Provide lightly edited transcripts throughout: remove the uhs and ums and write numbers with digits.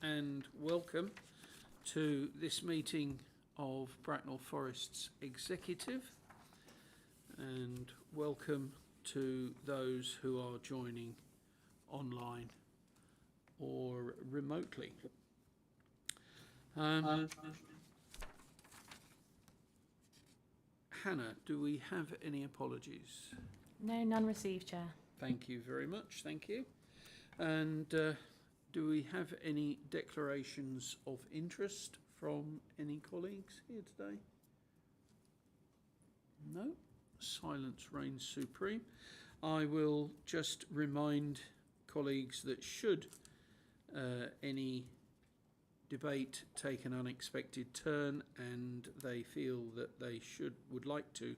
and welcome to this meeting of Bracknell Forest's Executive, and welcome to those who are joining online or remotely. Hannah, do we have any apologies? No, none received, Chair. Thank you very much, thank you. And do we have any declarations of interest from any colleagues here today? No? Silence reigns supreme. I will just remind colleagues that should any debate take an unexpected turn and they feel that they would like to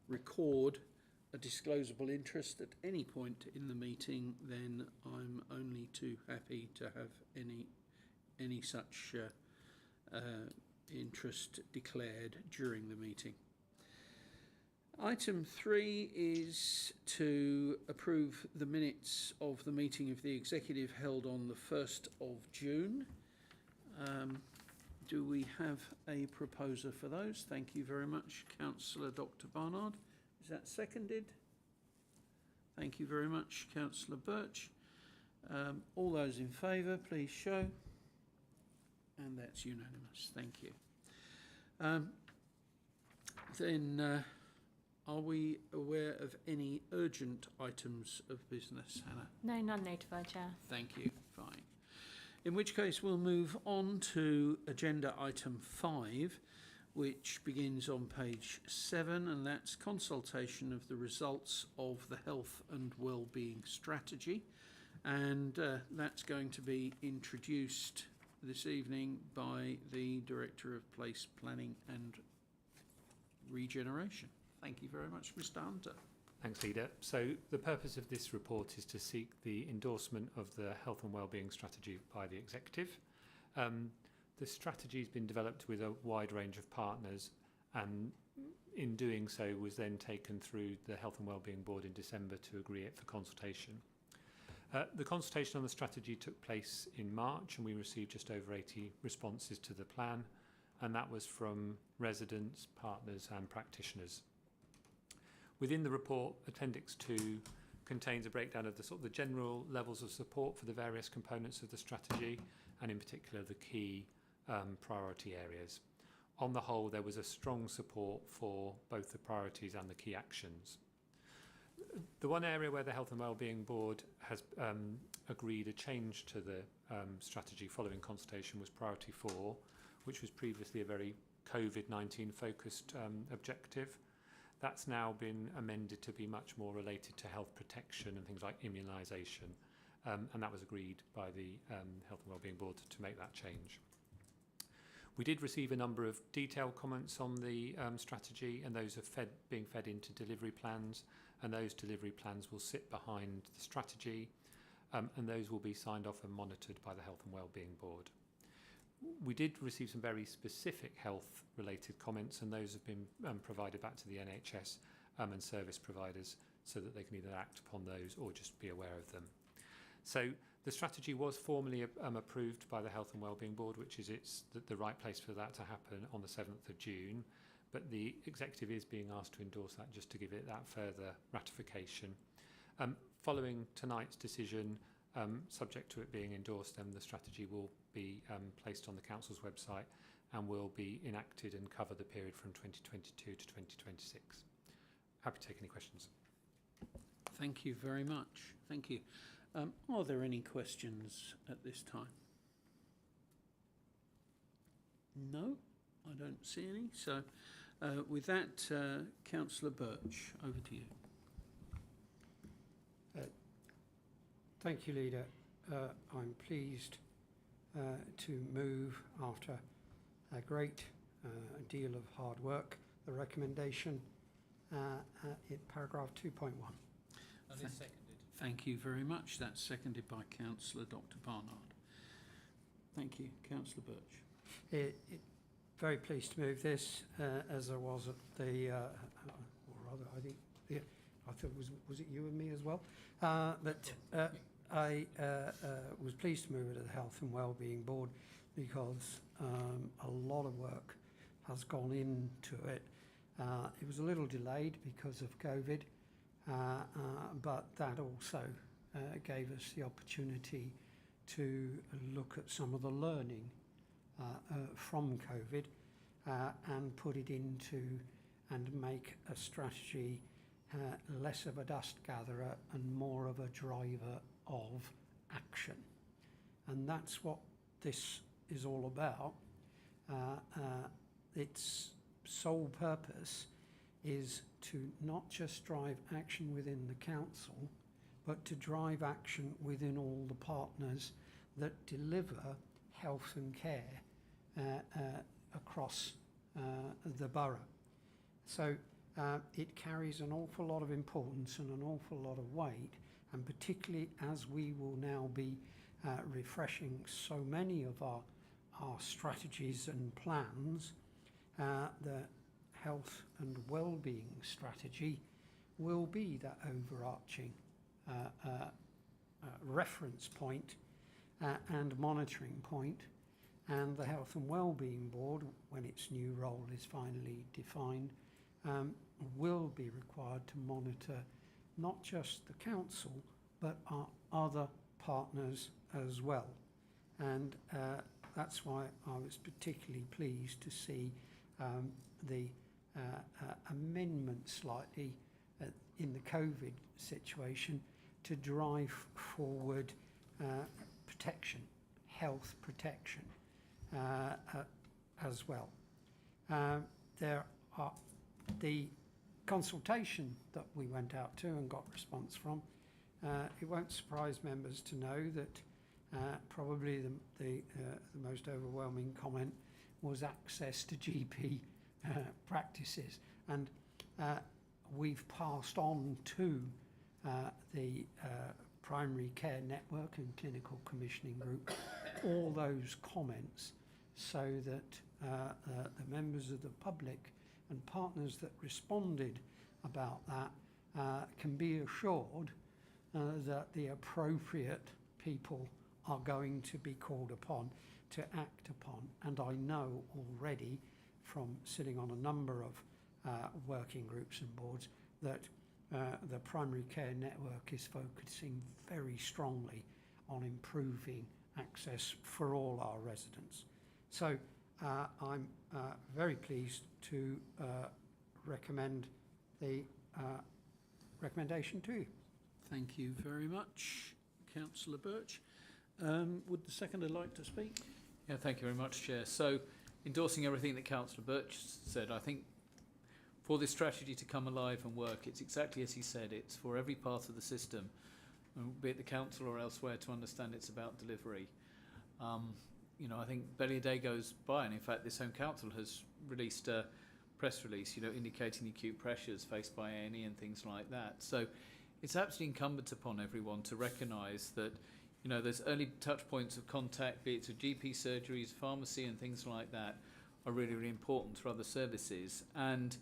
record a disclosable interest at any point in the meeting, then I'm only too happy to have any such interest declared during the meeting. Item 3 is to approve the minutes of the meeting of the Executive held on the 1st of June. Do we have a proposer for those? Thank you very much, Councillor Dr. Barnard. Is that seconded? Thank you very much, Councillor Birch. All those in favour, please show. And that's unanimous. Thank you. Then, are we aware of any urgent items of business, Hannah? No, none notified, Chair. Thank you. Fine. In which case, we'll move on to agenda item 5, which begins on page 7, and that's consultation of the results of the health and wellbeing strategy. And that's going to be introduced this evening by the Director of Place Planning and Regeneration. Thank you very much, Mr. Hunter. Thanks, Leader. So the purpose of this report is to seek the endorsement of the health and wellbeing strategy by the Executive. The strategy has been developed with a wide range of partners, and in doing so was then taken through the Health and Wellbeing Board in December to agree it for consultation. The consultation on the strategy took place in March, and we received just over 80 responses to the plan, and that was from residents, partners and practitioners. Within the report, Appendix 2 contains a breakdown of the general levels of support for the various components of the strategy, and in particular the key priority areas. On the whole, there was a strong support for both the priorities and the key actions. The one area where the Health and Wellbeing Board has agreed a change to the strategy following consultation was priority 4, which was previously a very COVID-19 focused objective. That's now been amended to be much more related to health protection and things like immunisation, and that was agreed by the Health and Wellbeing Board to make that change. We did receive a number of detailed comments on the strategy, and those are being fed into delivery plans, and those delivery plans will sit behind the strategy, and those will be signed off and monitored by the Health and Wellbeing Board. We did receive some very specific health related comments, and those have been provided back to the NHS and service providers so that they can either act upon those or just be aware of them. So the strategy was formally approved by the Health and Wellbeing Board, which is the right place for that to happen on the 7th of June. But the Executive is being asked to endorse that just to give it that further ratification. Following tonight's decision, subject to it being endorsed, then the strategy will be placed on the Council's website and will be enacted and cover the period from 2022 to 2026. Happy to take any questions. Thank you very much. Thank you. Are there any questions at this time? No, I don't see any. So with that, Councillor Birch, over to you. Thank you, Leader. I'm pleased to move, after a great deal of hard work, the recommendation in paragraph 2.1. And it's seconded. Thank you very much. That's seconded by Councillor Dr. Barnard. Thank you. Councillor Birch. Very pleased to move this, as I was at the, or rather, I think, I thought was it you and me as well? But I was pleased to move it to the Health and Wellbeing Board because a lot of work has gone into it. It was a little delayed because of COVID, but that also gave us the opportunity to look at some of the learning from COVID and put it into and make a strategy less of a dust gatherer and more of a driver of action. And that's what this is all about. Its sole purpose is to not just drive action within the council, but to drive action within all the partners that deliver health and care across the borough. So it carries an awful lot of importance and an awful lot of weight, and particularly as we will now be refreshing so many of our strategies and plans, the health and well-being strategy will be that overarching reference point and monitoring point, and the Health and Wellbeing Board, when its new role is finally defined, will be required to monitor not just the council but our other partners as well. And that's why I was particularly pleased to see the amendment slightly in the COVID situation to drive forward protection, health protection as well. There are the consultation that we went out to and got response from. It won't surprise members to know that probably the most overwhelming comment was access to GP practices, and we've passed on to the Primary Care Network and Clinical Commissioning Group all those comments, so that the members of the public and partners that responded about that can be assured that the appropriate people are going to be called upon to act upon. And I know already from sitting on a number of working groups and boards that the Primary Care Network is focusing very strongly on improving access for all our residents. So I'm very pleased to recommend the recommendation to you. Thank you very much, Councillor Birch. Would the seconder like to speak? Yeah, thank you very much, Chair. So, endorsing everything that Councillor Birch said, I think for this strategy to come alive and work, it's exactly as he said. It's for every part of the system, be it the council or elsewhere, to understand it's about delivery. You know, I think barely a day goes by, and in fact, this home council has released a press release, you know, indicating the acute pressures faced by A&E and things like that. So, it's absolutely incumbent upon everyone to recognise that, you know, there's early touch points of contact, be it to GP surgeries, pharmacy and things like that, are really, really important for other services. And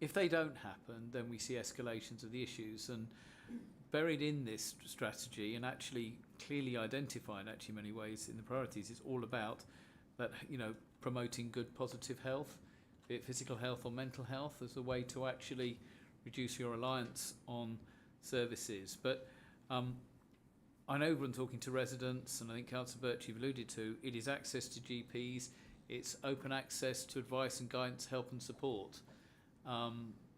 if they don't happen, then we see escalations of the issues. And buried in this strategy, and actually clearly identified actually in many ways in the priorities, is all about that, you know, promoting good positive health, be it physical health or mental health, as a way to actually reduce your reliance on services. But I know when talking to residents, and I think Councillor Birch you've alluded to, it is access to GPs, it's open access to advice and guidance, help and support.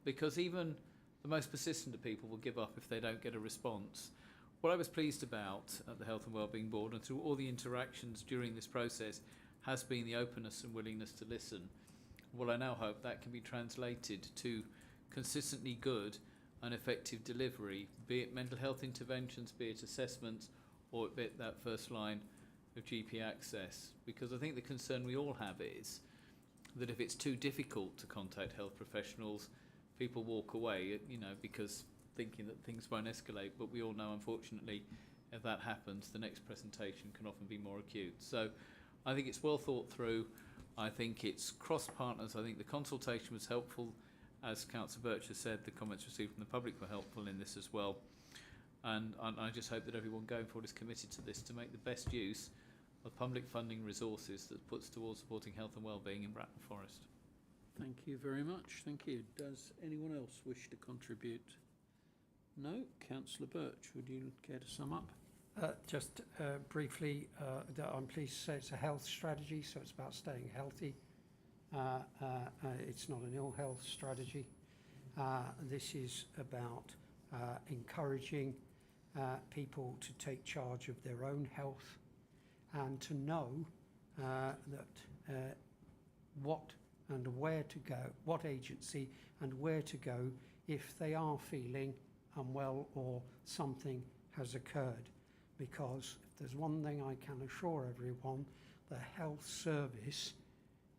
Because even the most persistent of people will give up if they don't get a response. What I was pleased about at the Health and Wellbeing Board and through all the interactions during this process has been the openness and willingness to listen. Well, I now hope that can be translated to consistently good and effective delivery, be it mental health interventions, be it assessments, or be it that first line of GP access. Because I think the concern we all have is that if it's too difficult to contact health professionals, people walk away, you know, because thinking that things won't escalate. But we all know, unfortunately, if that happens, the next presentation can often be more acute. So I think it's well thought through. I think it's cross-partners. I think the consultation was helpful. As Councillor Birch has said, the comments received from the public were helpful in this as well. And I just hope that everyone going forward is committed to this to make the best use of public funding resources that puts towards supporting health and well-being in Bratton Forest. Thank you very much. Thank you. Does anyone else wish to contribute? No? Councillor Birch, would you care to sum up? Just briefly, that I'm pleased to say it's a health strategy, so it's about staying healthy. It's not an ill health strategy. This is about encouraging people to take charge of their own health and to know that what and where to go, what agency and where to go if they are feeling unwell or something has occurred. Because if there's one thing I can assure everyone, the health service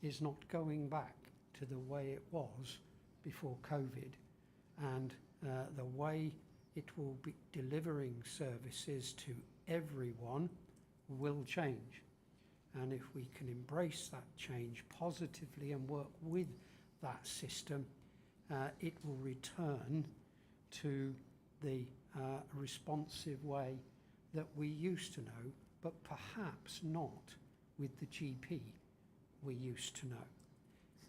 is not going back to the way it was before COVID, and the way it will be delivering services to everyone will change. And if we can embrace that change positively and work with that system, it will return to the responsive way that we used to know, but perhaps not with the GP we used to know.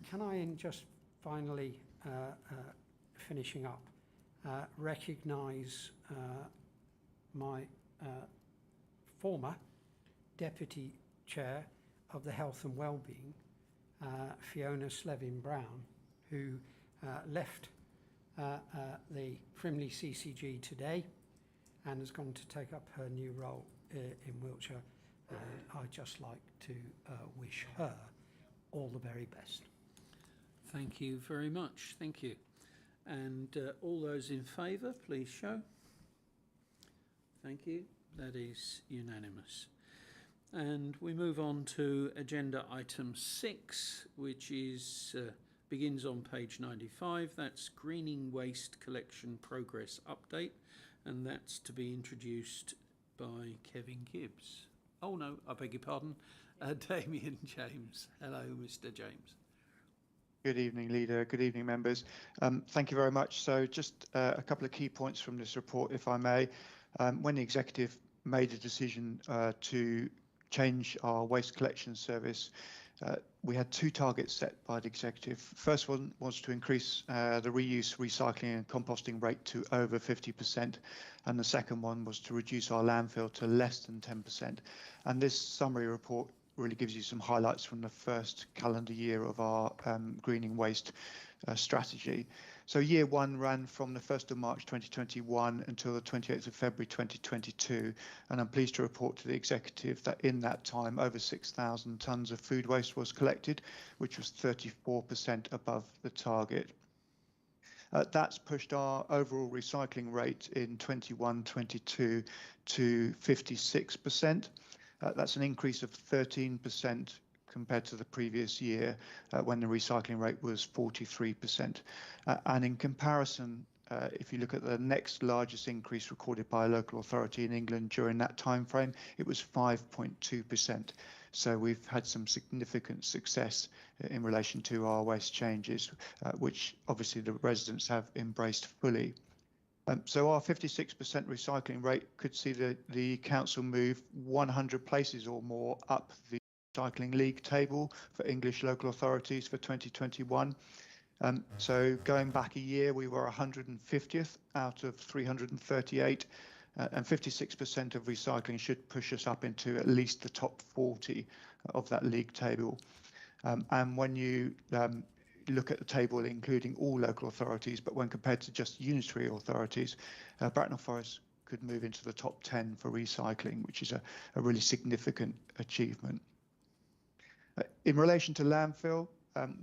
Can I, in just finally finishing up, recognise my former Deputy Chair of the Health and Wellbeing, Fiona Slevin-Brown, who left the Frimley CCG today and has gone to take up her new role in Wiltshire. And I'd just like to wish her all the very best. Thank you very much. Thank you. And all those in favour, please show. Thank you. That is unanimous. And we move on to agenda item 6, which is begins on page 95. That's Greening Waste Collection Progress Update, and that's to be introduced by Kevin Gibbs. Oh no, I beg your pardon, Damien James. Hello, Mr. James. Good evening, Leader. Good evening, members. Thank you very much. So just a couple of key points from this report, if I may. When the executive made a decision to change our waste collection service, we had two targets set by the executive. First one was to increase the reuse, recycling and composting rate to over 50%. And the second one was to reduce our landfill to less than 10%. And this summary report really gives you some highlights from the first calendar year of our greening waste strategy. So year one ran from the 1st of March 2021 until the 28th of February 2022, and I'm pleased to report to the executive that in that time over 6,000 tonnes of food waste was collected, which was 34% above the target. That's pushed our overall recycling rate in 21-22 to 56%. That's an increase of 13% compared to the previous year when the recycling rate was 43%. And in comparison, if you look at the next largest increase recorded by a local authority in England during that time frame, it was 5.2%. So we've had some significant success in relation to our waste changes, which obviously the residents have embraced fully. So our 56% recycling rate could see the council move 100 places or more up the recycling league table for English local authorities for 2021. So going back a year, we were 150th out of 338, and 56% of recycling should push us up into at least the top 40 of that league table. And when you look at the table including all local authorities, but when compared to just unitary authorities, Bratton Forest could move into the top 10 for recycling, which is a really significant achievement. In relation to landfill,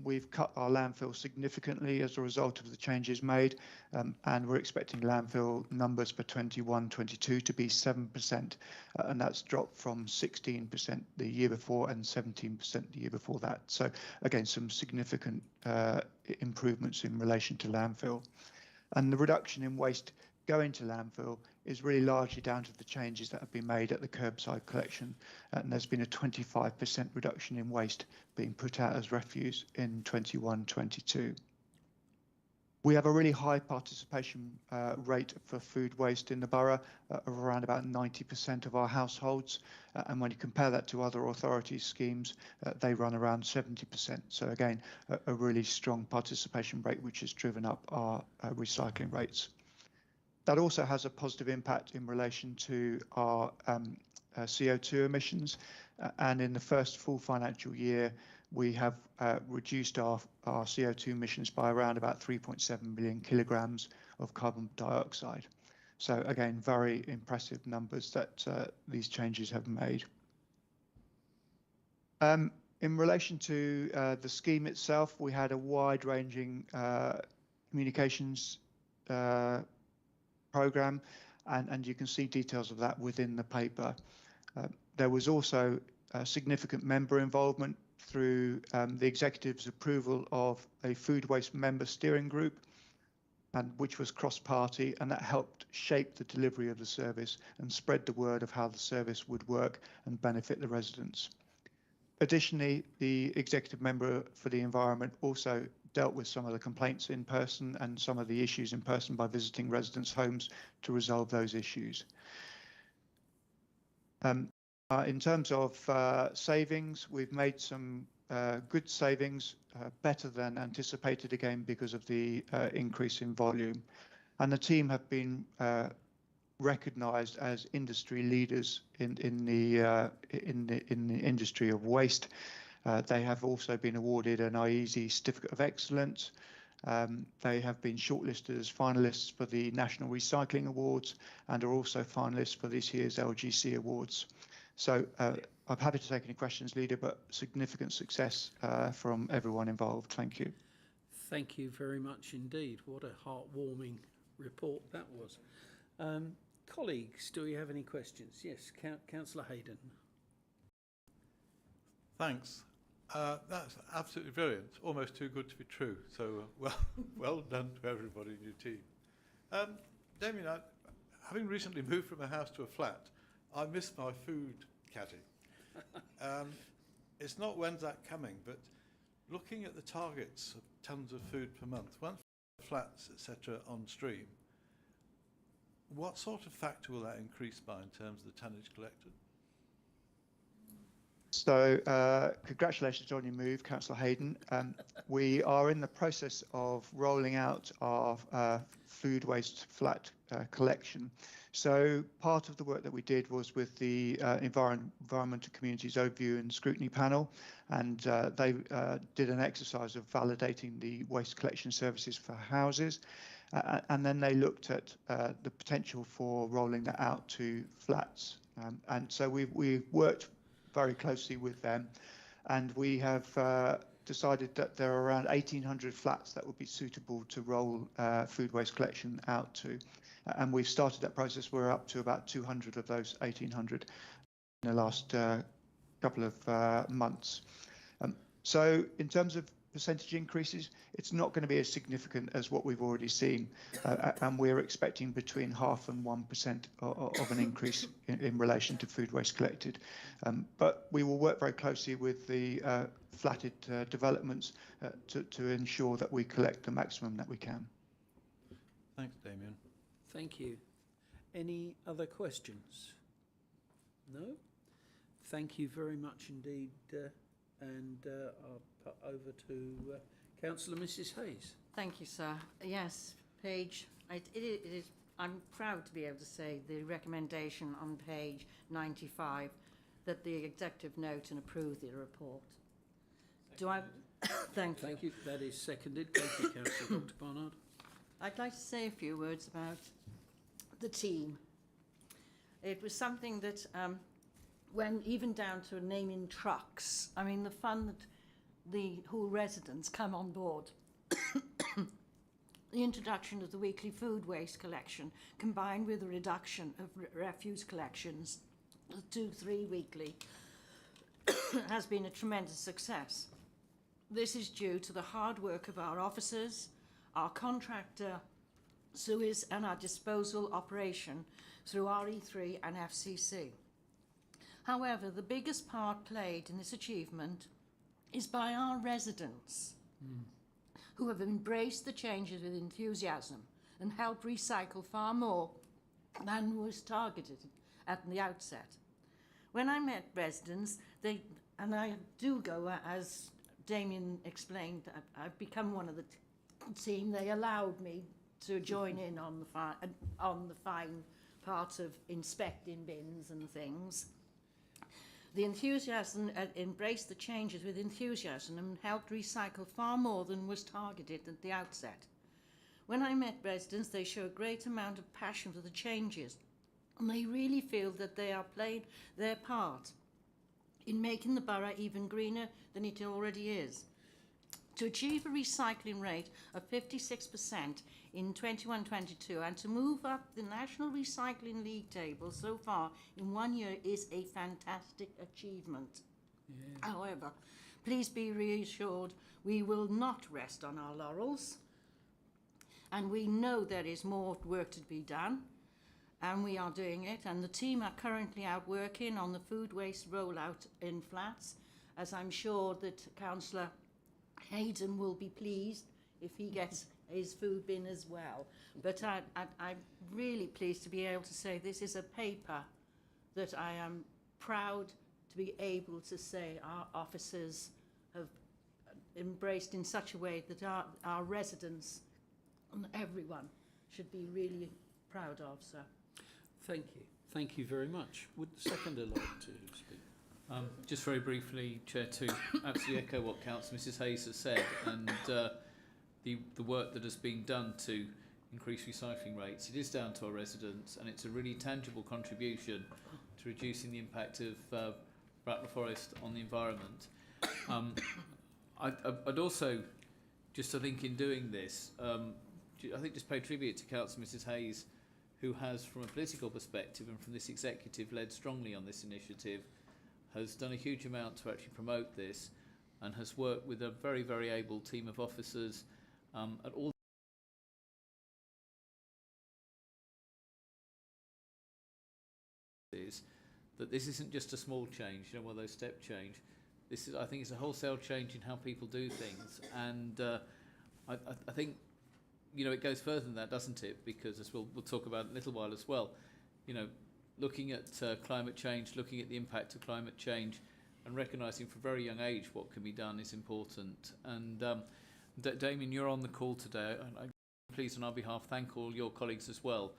we've cut our landfill significantly as a result of the changes made, and we're expecting landfill numbers for 21-22 to be 7%, and that's dropped from 16% the year before and 17% the year before that. So again, some significant improvements in relation to landfill. And the reduction in waste going to landfill is really largely down to the changes that have been made at the curbside collection, and there's been a 25% reduction in waste being put out as refuse in 21-22. We have a really high participation rate for food waste in the borough of around about 90% of our households. And when you compare that to other authorities' schemes, they run around 70%. So again, a really strong participation rate, which has driven up our recycling rates. That also has a positive impact in relation to our CO2 emissions. And in the first full financial year, we have reduced our CO2 emissions by around about 3.7 million kilograms of carbon dioxide. So again, very impressive numbers that these changes have made. In relation to the scheme itself, we had a wide-ranging communications programme, and you can see details of that within the paper. There was also significant member involvement through the executive's approval of a food waste member steering group, and which was cross-party, and that helped shape the delivery of the service and spread the word of how the service would work and benefit the residents. Additionally, the executive member for the environment also dealt with some of the complaints in person and some of the issues in person by visiting residents' homes to resolve those issues. In terms of savings, we've made some good savings, better than anticipated, again because of the increase in volume. And the team have been recognised as industry leaders in the industry of waste. They have also been awarded an IESE Certificate of Excellence. They have been shortlisted as finalists for the National Recycling Awards and are also finalists for this year's LGC Awards. So I'm happy to take any questions, Leader, but significant success from everyone involved. Thank you. Thank you very much indeed. What a heartwarming report that was. Colleagues, do we have any questions? Yes, Councillor Hayden. Thanks. That's absolutely brilliant. Almost too good to be true. So well done to everybody in your team. Damien, having recently moved from a house to a flat, I miss my food caddy. It's not when's that coming, but looking at the targets of tons of food per month, once flats, etc., on stream, what sort of factor will that increase by in terms of the tonnage collected? So congratulations on your move, Councillor Hayden. We are in the process of rolling out our food waste flat collection. So part of the work that we did was with the Environmental Communities Overview and Scrutiny Panel, and they did an exercise of validating the waste collection services for houses. And then they looked at the potential for rolling that out to flats. And so we've worked very closely with them, and we have decided that there are around 1,800 flats that would be suitable to roll food waste collection out to. And we've started that process. We're up to about 200 of those 1,800 in the last couple of months. So in terms of percentage increases, it's not going to be as significant as what we've already seen, and we're expecting between 0.5% and 1% of an increase in relation to food waste collected. But we will work very closely with the flatted developments to ensure that we collect the maximum that we can. Thanks, Damien. Thank you. Any other questions? No? Thank you very much indeed, and I'll put over to Councillor Mrs Hayes. Thank you, sir. Yes, page, it is, I'm proud to be able to say the recommendation on page 95 that the executive note and approve the report. Seconded. Do I? Thank you. Thank you. That is seconded. Thank you, Councillor Dr Barnard. I'd like to say a few words about the team. It was something that went even down to naming trucks. I mean, the fun that the whole residents come on board. The introduction of the weekly food waste collection, combined with the reduction of refuse collections, 2-3 weekly, has been a tremendous success. This is due to the hard work of our officers, our contractor, Suez, and our disposal operation through RE3 and FCC. However, the biggest part played in this achievement is by our residents. who have embraced the changes with enthusiasm and helped recycle far more than was targeted at the outset. When I met residents, and I do go, as Damien explained, I've become one of the team. They allowed me to join in on the fine part of inspecting bins and things. The enthusiasm embraced the changes with enthusiasm and helped recycle far more than was targeted at the outset. When I met residents, they show a great amount of passion for the changes, and they really feel that they are playing their part in making the borough even greener than it already is. To achieve a recycling rate of 56% in 21-22 and to move up the National Recycling League table so far in 1 year is a fantastic achievement. Yeah. However, please be reassured we will not rest on our laurels, and we know there is more work to be done, and we are doing it, and the team are currently out working on the food waste rollout in flats, as I'm sure that Councillor Hayden will be pleased if he gets his food bin as well. But I'm really pleased to be able to say this is a paper that I am proud to be able to say our officers have embraced in such a way that our residents and everyone should be really proud of. So, thank you. Thank you very much. Would the seconder like to speak? Just very briefly, Chair, to absolutely echo what Councillor Mrs Hayes has said, and the work that has been done to increase recycling rates. It is down to our residents, and it's a really tangible contribution to reducing the impact of Bracknell Forest on the environment. I'd also, just I think in doing this, I think just pay tribute to Councillor Mrs Hayes, who has, from a political perspective and from this executive, led strongly on this initiative, has done a huge amount to actually promote this, and has worked with a very, very able team of officers at all that this isn't just a small change, you know, one of those step change. This is, I think, it's a wholesale change in how people do things, and I think, you know, it goes further than that, doesn't it? Because as we'll talk about in a little while as well, you know, looking at climate change, looking at the impact of climate change, and recognising from a very young age what can be done is important. And Damien, you're on the call today. I'm pleased on our behalf thank all your colleagues as well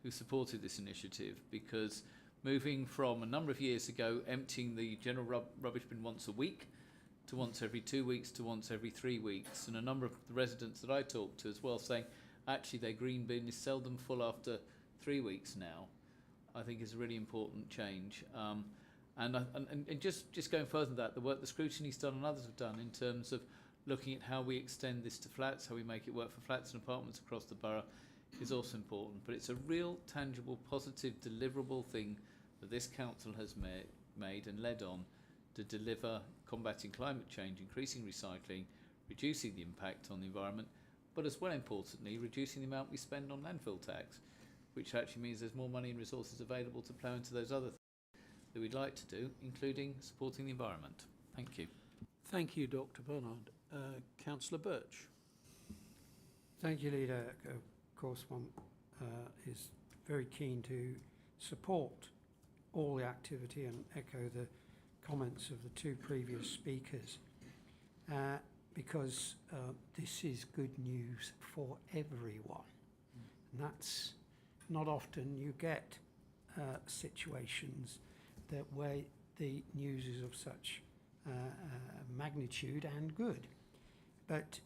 who supported this initiative, because moving from a number of years ago emptying the general rubbish bin once a week to once every 2 weeks to once every 3 weeks, and a number of the residents that I talked to as well saying actually their green bin is seldom full after 3 weeks now, I think is a really important change. And just going further than that, the work the scrutiny's done and others have done in terms of looking at how we extend this to flats, how we make it work for flats and apartments across the borough is also important. But it's a real, tangible, positive, deliverable thing that this council has made and led on to deliver combating climate change, increasing recycling, reducing the impact on the environment, but as well importantly, reducing the amount we spend on landfill tax, which actually means there's more money and resources available to plough into those other things that we'd like to do, including supporting the environment. Thank you. Thank you, Dr. Bernard. Councillor Birch. Thank you, Leader. Of course, one is very keen to support all the activity and echo the comments of the two previous speakers, because this is good news for everyone. And that's not often you get situations that where the news is of such magnitude and good. But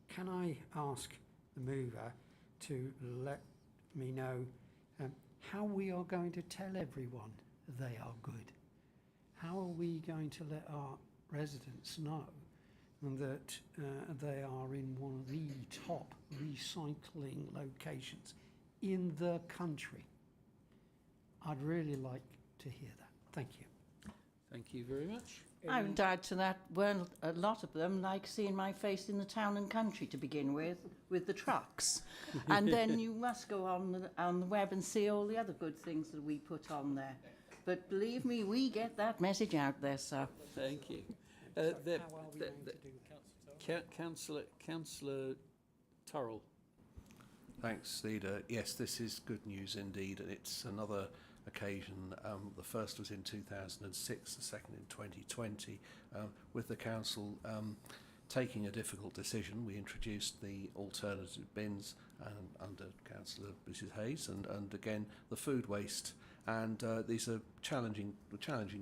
can I ask the mover to let me know how we are going to tell everyone they are good? How are we going to let our residents know that they are in one of the top recycling locations in the country? I'd really like to hear that. Thank you. Thank you very much. I would add to that, well, a lot of them like seeing my face in the town and country to begin with the trucks. And then you must go on the web and see all the other good things that we put on there. But believe me, we get that message out there, sir. Thank you. How are we going to do that? Councillor Turrell. Thanks, Leader. Yes, this is good news indeed, and it's another occasion. The first was in 2006, the second in 2020, with the council taking a difficult decision. We introduced the alternative bins under Councillor Mrs Hayes, and again the food waste. And these are challenging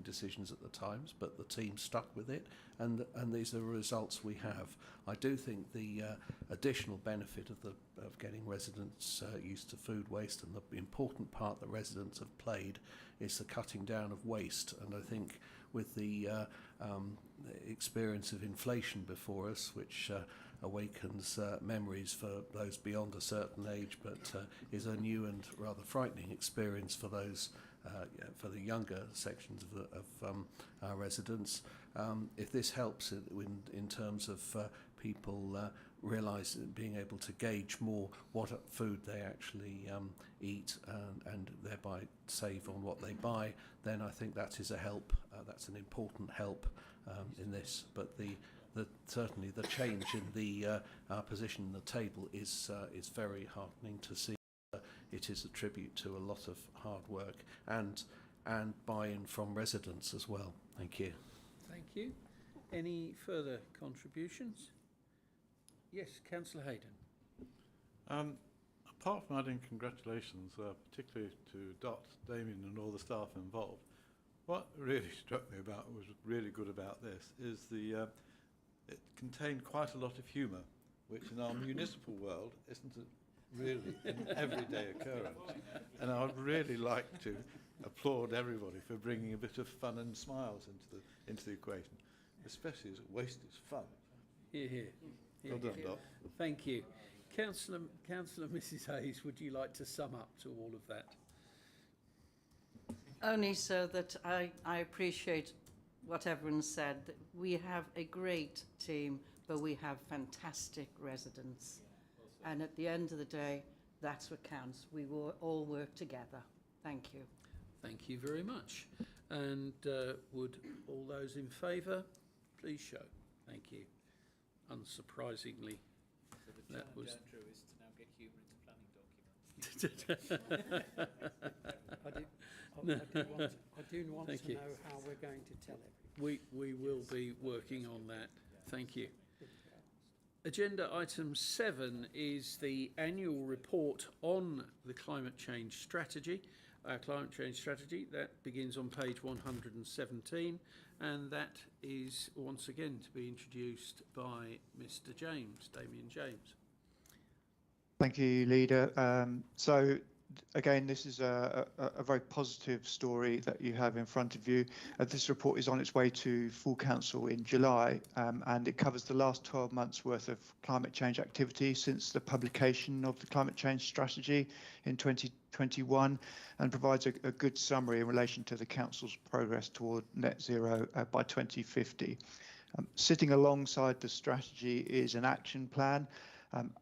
decisions at the times, but the team stuck with it, and these are the results we have. I do think the additional benefit of getting residents used to food waste, and the important part that residents have played, is the cutting down of waste. And I think with the experience of inflation before us, which awakens memories for those beyond a certain age, but is a new and rather frightening experience for those for the younger sections of our residents. If this helps in terms of people being able to gauge more what food they actually eat and thereby save on what they buy, then I think that is a help. That's an important help in this. But certainly the change in our position in the table is very heartening to see. It is a tribute to a lot of hard work and buy-in from residents as well. Thank you. Thank you. Any further contributions? Yes, Councillor Hayden. Apart from adding congratulations, particularly to Dot, Damien and all the staff involved, what really struck me was really good about this is it contained quite a lot of humour, which in our municipal world isn't really an everyday occurrence. And I would really like to applaud everybody for bringing a bit of fun and smiles into the equation, especially as waste is fun. Here, here. Well done, Dot. Thank you. Councillor Mrs Hayes, would you like to sum up to all of that? Only so that I appreciate what everyone said. That we have a great team, but we have fantastic residents. And at the end of the day, that's what counts. We will all work together. Thank you. Thank you very much. And would all those in favour please show? Thank you. Unsurprisingly, So the that challenge, was... Andrew, is to now get humour into planning documents. I do want Thank to you. know how we're going to tell everybody. We will be working on that. Thank you. Agenda item 7 is the annual report on the climate change strategy. Climate change strategy, that begins on page 117, and that is once again to be introduced by Mr. James, Damien James. Thank you, Leader. So again, this is a very positive story that you have in front of you. This report is on its way to full council in July, and it covers the last 12 months worth of climate change activity since the publication of the climate change strategy in 2021, and provides a good summary in relation to the council's progress toward net zero by 2050. Sitting alongside the strategy is an action plan.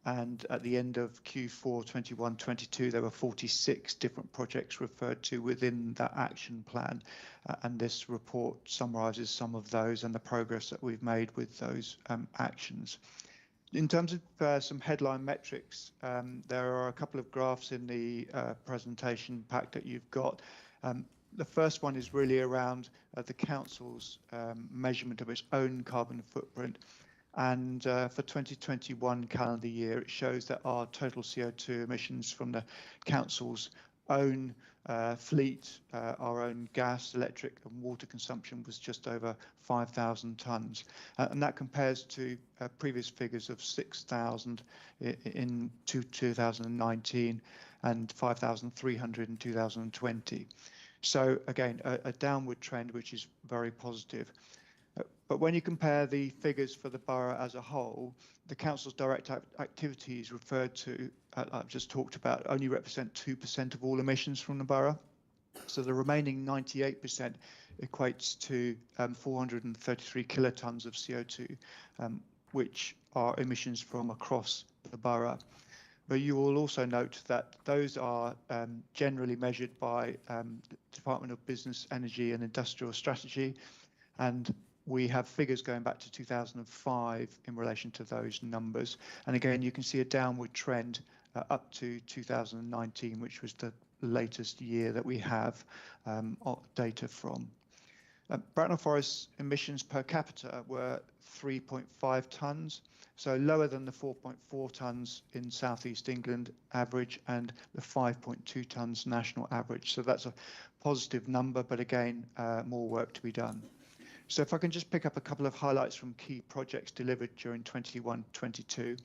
And at the end of Q4 21-22, there were 46 different projects referred to within that action plan. And this report summarises some of those and the progress that we've made with those actions. In terms of some headline metrics, there are a couple of graphs in the presentation pack that you've got. The first one is really around the council's measurement of its own carbon footprint. And for 2021 calendar year, it shows that our total CO2 emissions from the council's own fleet, our own gas, electric and water consumption was just over 5,000 tonnes. And that compares to previous figures of 6,000 in 2019 and 5,300 in 2020. So again, a downward trend, which is very positive. But when you compare the figures for the borough as a whole, the council's direct activities referred to, I've just talked about, only represent 2% of all emissions from the borough. So the remaining 98% equates to 433 kilotonnes of CO2, which are emissions from across the borough. But you will also note that those are generally measured by the Department of Business, Energy and Industrial Strategy, and we have figures going back to 2005 in relation to those numbers. And again, you can see a downward trend up to 2019, which was the latest year that we have data from. Bracknell Forest emissions per capita were 3.5 tonnes, so lower than the 4.4 tonnes in southeast England average and the 5.2 tonnes national average. So that's a positive number, but again, more work to be done. So if I can just pick up a couple of highlights from key projects delivered during 21-22.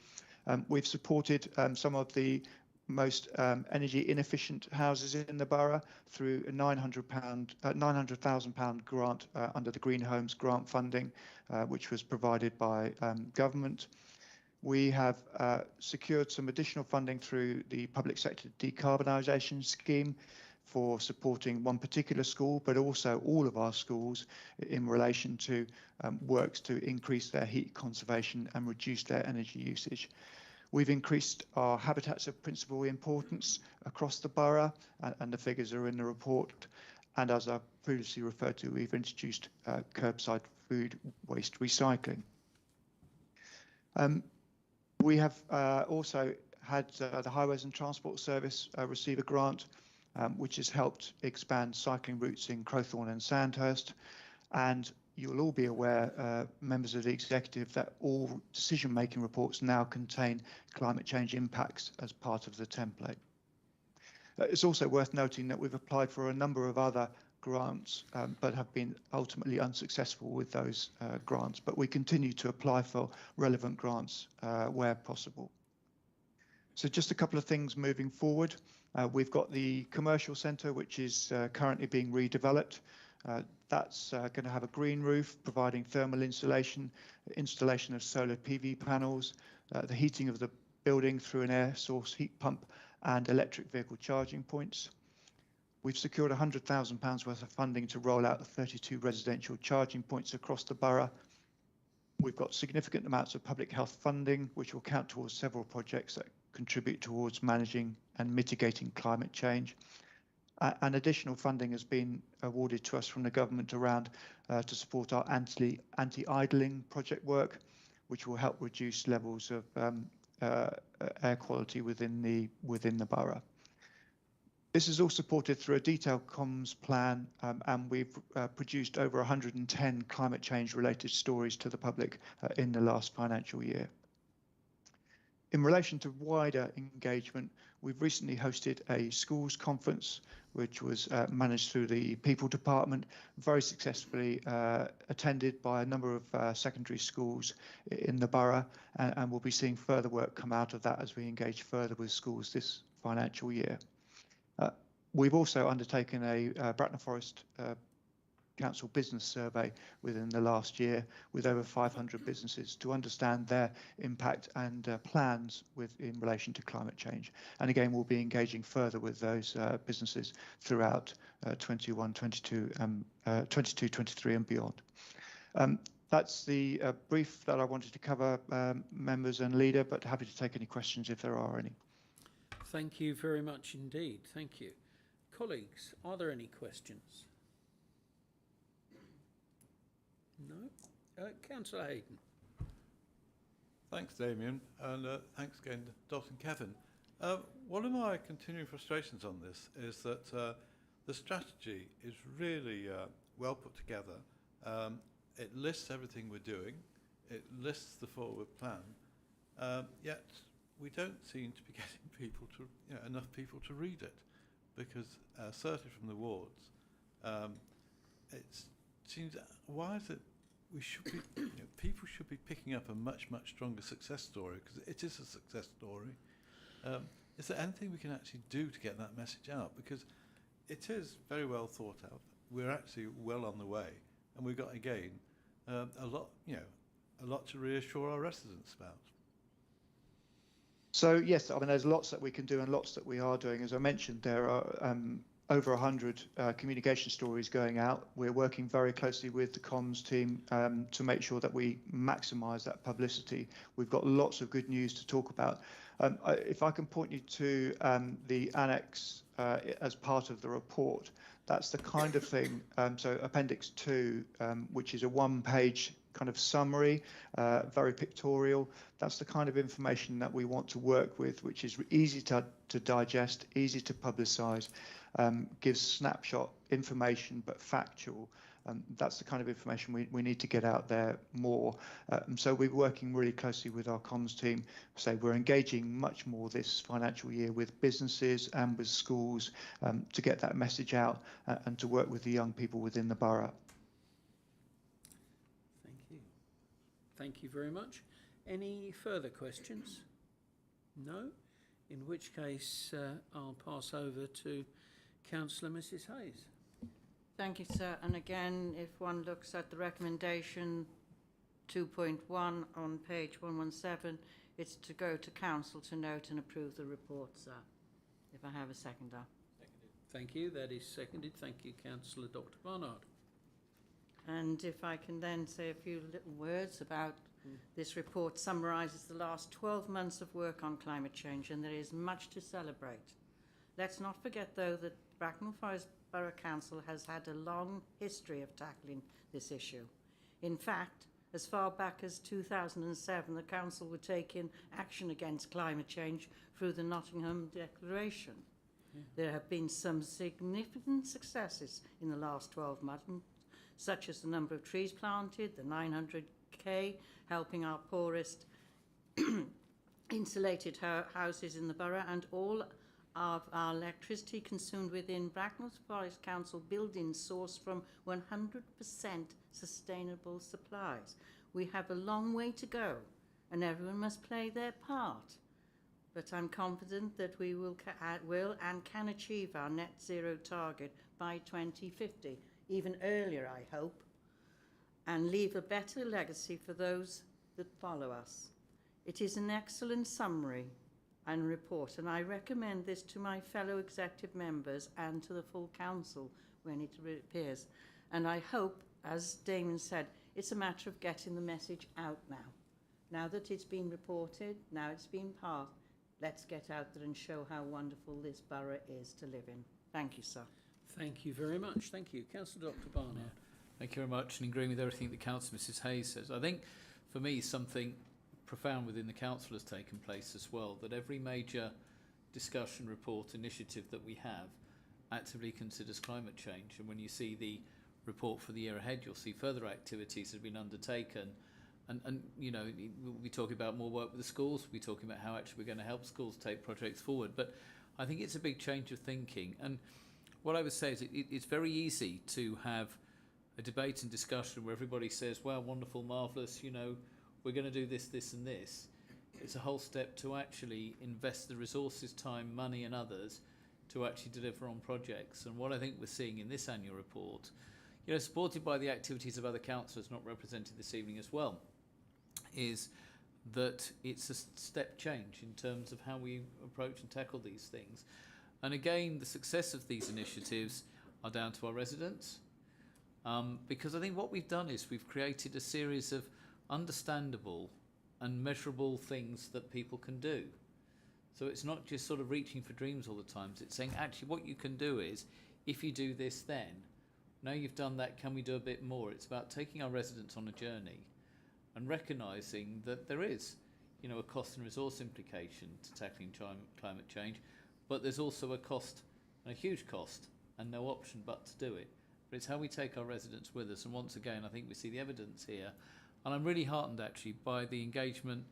We've supported some of the most energy inefficient houses in the borough through a £900,000 grant under the Green Homes grant funding, which was provided by government. We have secured some additional funding through the public sector decarbonisation scheme for supporting one particular school, but also all of our schools in relation to works to increase their heat conservation and reduce their energy usage. We've increased our habitats of principal importance across the borough, and the figures are in the report. And as I previously referred to, we've introduced curbside food waste recycling. We have also had the Highways and Transport Service receive a grant, which has helped expand cycling routes in Crowthorne and Sandhurst. And you'll all be aware, members of the executive, that all decision-making reports now contain climate change impacts as part of the template. It's also worth noting that we've applied for a number of other grants, but have been ultimately unsuccessful with those grants. But we continue to apply for relevant grants where possible. So just a couple of things moving forward. We've got the commercial centre, which is currently being redeveloped. That's going to have a green roof, providing thermal insulation, installation of solar PV panels, the heating of the building through an air source heat pump, and electric vehicle charging points. We've secured £100,000 worth of funding to roll out the 32 residential charging points across the borough. We've got significant amounts of public health funding, which will count towards several projects that contribute towards managing and mitigating climate change. And additional funding has been awarded to us from the government around to support our anti-idling project work, which will help reduce levels of air quality within the borough. This is all supported through a detailed comms plan, and we've produced over 110 climate change related stories to the public in the last financial year. In relation to wider engagement, we've recently hosted a schools conference, which was managed through the People Department, very successfully attended by a number of secondary schools in the borough, and we'll be seeing further work come out of that as we engage further with schools this financial year. We've also undertaken a Bracknell Forest Council business survey within the last year with over 500 businesses to understand their impact and plans in relation to climate change. And again, we'll be engaging further with those businesses throughout 22, 23 and beyond. That's the brief that I wanted to cover, members and leader, but happy to take any questions if there are any. Thank you very much indeed. Thank you. Colleagues, are there any questions? No? Councillor Hayden. Thanks, Damien, and thanks again, Dot and Kevin. One of my continuing frustrations on this is that the strategy is really well put together. It lists everything we're doing. It lists the forward plan. Yet we don't seem to be getting people to, enough people to read it, because certainly from the wards, it seems, why is it we should be, people should be picking up a much stronger success story, because it is a success story. Is there anything we can actually do to get that message out? Because it is very well thought out. We're actually well on the way, and we've got, again, a lot to reassure our residents about. So yes, I mean, there's lots that we can do and lots that we are doing. As I mentioned, there are over 100 communication stories going out. We're working very closely with the comms team to make sure that we maximise that publicity. We've got lots of good news to talk about. If I can point you to the annex as part of the report, That's the kind of thing, so Appendix 2, which is a one-page kind of summary, very pictorial. That's the kind of information that we want to work with, which is easy to digest, easy to publicise, gives snapshot information but factual. That's the kind of information we need to get out there more. So we're working really closely with our comms team. So we're engaging much more this financial year with businesses and with schools to get that message out and to work with the young people within the borough. Thank you. Thank you very much. Any further questions? No? In which case, I'll pass over to Councillor Mrs Hayes. Thank you, sir. And again, if one looks at the recommendation 2.1 on page 117, it's to go to council to note and approve the report, sir. If I have a seconder. Thank you. That is seconded. Thank you, Councillor Dr Barnard. And if I can then say a few little words about this report summarises the last 12 months of work on climate change, and there is much to celebrate. Let's not forget, though, that Bracknell Forest Borough Council has had a long history of tackling this issue. In fact, as far back as 2007, the council were taking action against climate change through the Nottingham Declaration. There have been some significant successes in the last 12 months, such as the number of trees planted, the 900k, helping our poorest insulated houses in the borough, and all of our electricity consumed within Bracknell Forest Council buildings sourced from 100% sustainable supplies. We have a long way to go, and everyone must play their part. But I'm confident that we will and can achieve our net zero target by 2050, even earlier, I hope, and leave a better legacy for those that follow us. It is an excellent summary and report, and I recommend this to my fellow executive members and to the full council when it appears. And I hope, as Damon said, it's a matter of getting the message out now. Now that it's been reported, now it's been passed, let's get out there and show how wonderful this borough is to live in. Thank you, sir. Thank you very much. Thank you. Councillor Dr Barnard. Thank you very much, and agreeing with everything that Councillor Mrs Hayes says. I think, for me, something profound within the council has taken place as well, that every major discussion, report, initiative that we have actively considers climate change. And when you see the report for the year ahead, you'll see further activities that have been undertaken. And you know, we'll be talking about more work with the schools, we'll be talking about how actually we're going to help schools take projects forward. But I think it's a big change of thinking. And what I would say is it's very easy to have a debate and discussion where everybody says, well, wonderful, marvellous, you know, we're going to do this, this and this. It's a whole step to actually invest the resources, time, money and others to actually deliver on projects. And what I think we're seeing in this annual report, you know, supported by the activities of other councillors not represented this evening as well, is that it's a step change in terms of how we approach and tackle these things. And again, the success of these initiatives are down to our residents, because I think what we've done is we've created a series of understandable and measurable things that people can do. So it's not just sort of reaching for dreams all the time. It's saying actually what you can do is, if you do this then, now you've done that, can we do a bit more? It's about taking our residents on a journey and recognising that there is, you know, a cost and resource implication to tackling climate change, but there's also a cost, and a huge cost, and no option but to do it. But it's how we take our residents with us. And once again, I think we see the evidence here. And I'm really heartened actually by the engagement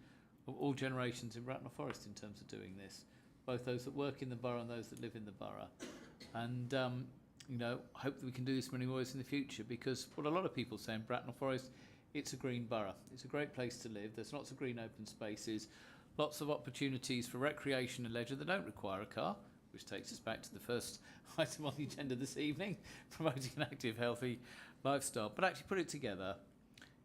of all generations in Bracknell Forest in terms of doing this, both those that work in the borough and those that live in the borough. And you know, I hope that we can do this many ways in the future, because what a lot of people say in Bracknell Forest, it's a green borough. It's a great place to live. There's lots of green open spaces, lots of opportunities for recreation and leisure that don't require a car, which takes us back to the first item on the agenda this evening, promoting an active, healthy lifestyle. But actually put it together,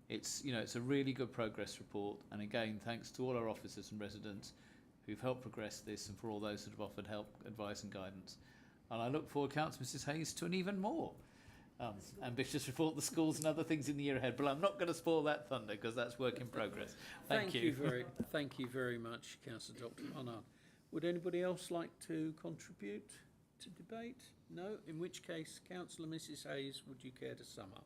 it's, you know, it's a really good progress report. And again, thanks to all our officers and residents who've helped progress this, and for all those that have offered help, advice and guidance. And I look forward, Councillor Mrs Hayes, to an even more ambitious report, the schools and other things in the year ahead. But I'm not going to spoil that thunder, because that's work in progress. Thank you. Thank you very much, Councillor Dr Barnard. Would anybody else like to contribute? to debate? No, in which case, Councillor Mrs Hayes, would you care to sum up?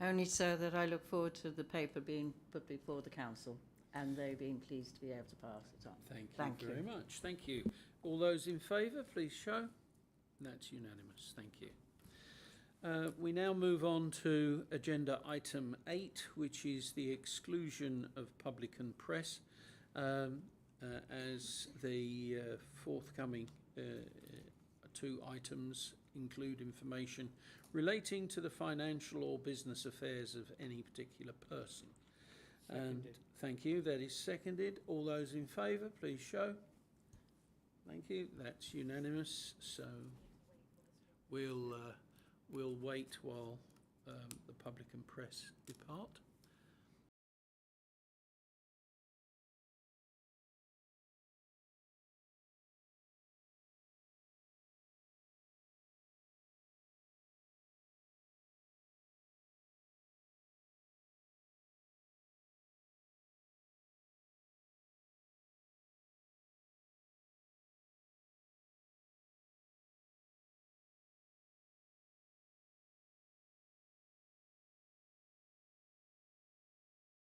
Only so that I look forward to the paper being put before the council and they being pleased to be able to pass it on. Thank you very much. Thank you. All those in favour, please show. That's unanimous. Thank you. We now move on to agenda item 8, which is the exclusion of public and press, as the forthcoming 2 items include information relating to the financial or business affairs of any particular person. And thank you. That is seconded. All those in favour, please show. Thank you. That's unanimous. So we'll wait while the public and press depart.